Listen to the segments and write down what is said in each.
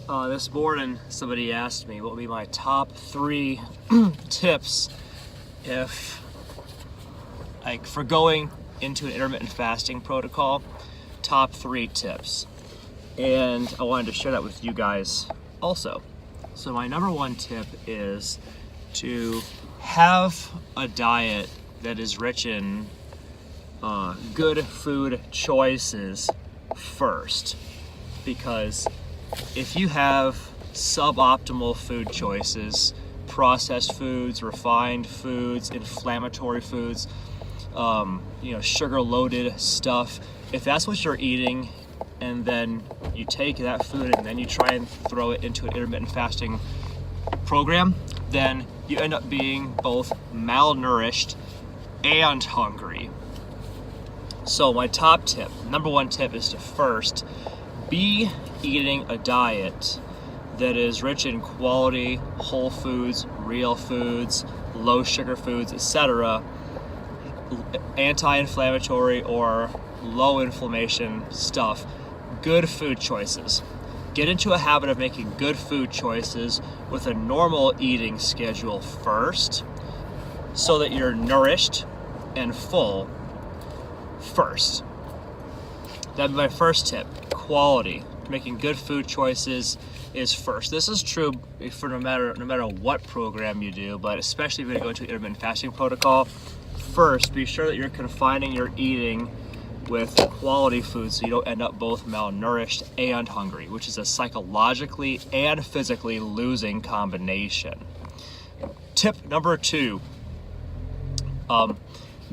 This morning somebody asked me what would be my top 3 tips for going into an intermittent fasting protocol. Top 3 tips, and I wanted to share that with you guys also. So my number 1 tip is to have a diet that is rich in good food choices first, because if you have suboptimal food choices, processed foods, refined foods, inflammatory foods, sugar-loaded stuff, if that's what you're eating, and then you take that food and then you try and throw it into an intermittent fasting program, then you end up being both malnourished and hungry. So my top tip, number 1 tip, is to first be eating a diet that is rich in quality, whole foods, real foods, low sugar foods, etc., anti-inflammatory or low inflammation stuff, good food choices. Get into a habit of making good food choices with a normal eating schedule first, so that you're nourished and full first. That'd be my first tip. Quality. Making good food choices is first. This is true for no matter what program you do, but especially if you're going to an intermittent fasting protocol. First, be sure that you're confining your eating with quality food so you don't end up both malnourished and hungry, which is a psychologically and physically losing combination. Tip number 2,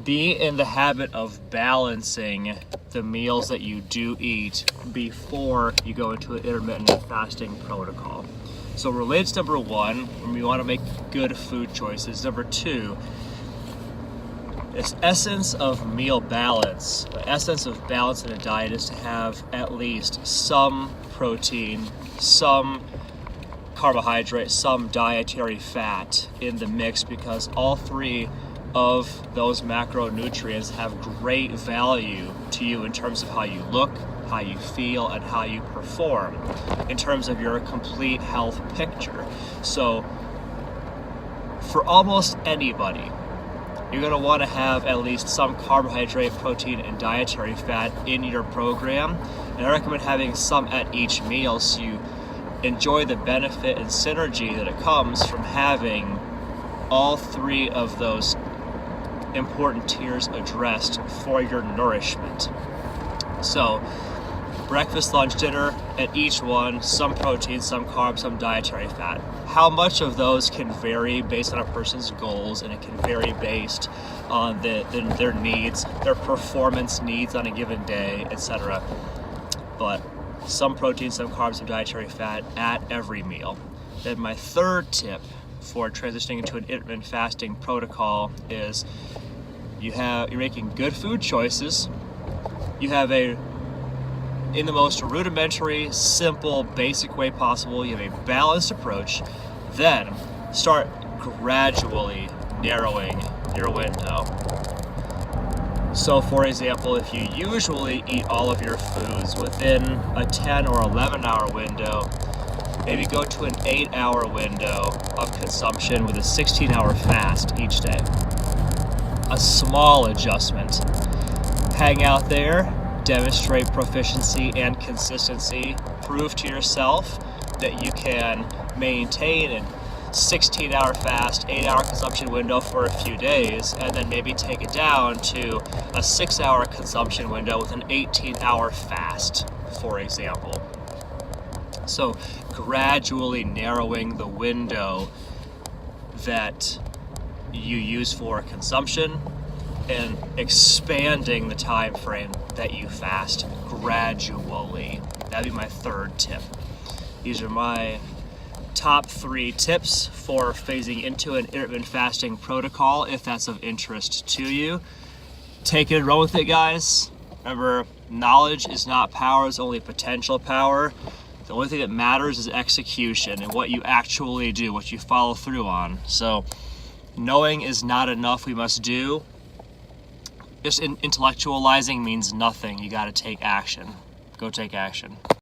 be in the habit of balancing the meals that you do eat before you go into an intermittent fasting protocol. So relates to number 1, when we want to make good food choices. Number 2, this essence of meal balance. The essence of balance in a diet is to have at least some protein, some carbohydrate, some dietary fat in the mix, because all 3 of those macronutrients have great value to you in terms of how you look, how you feel, and how you perform in terms of your complete health picture. So for almost anybody, you're going to want to have at least some carbohydrate, protein, and dietary fat in your program. And I recommend having some at each meal so you enjoy the benefit and synergy that it comes from having all 3 of those important tiers addressed for your nourishment. So breakfast, lunch, dinner, at each one, some protein, some carbs, some dietary fat. How much of those can vary based on a person's goals, and it can vary based on their needs, their performance needs on a given day, etc. But some protein, some carbs, some dietary fat at every meal. Then my 3rd tip for transitioning into an intermittent fasting protocol is you're making good food choices. You have in the most rudimentary, simple, basic way possible, you have a balanced approach. Then start gradually narrowing your window. So for example, if you usually eat all of your foods within a 10 or 11 hour window, maybe go to an 8-hour window of consumption with a 16-hour fast each day. A small adjustment. Hang out there, demonstrate proficiency and consistency, prove to yourself that you can maintain a 16-hour fast, 8-hour consumption window for a few days, and then maybe take it down to a 6-hour consumption window with an 18-hour fast, for example. So gradually narrowing the window that you use for consumption and expanding the time frame that you fast gradually. That'd be my 3rd tip. These are my top 3 tips for phasing into an intermittent fasting protocol, if that's of interest to you. Take it and run with it, guys. Remember, knowledge is not power, it's only potential power. The only thing that matters is execution and what you actually do, what you follow through on. So knowing is not enough, we must do. Just intellectualizing means nothing. You got to take action. Go take action.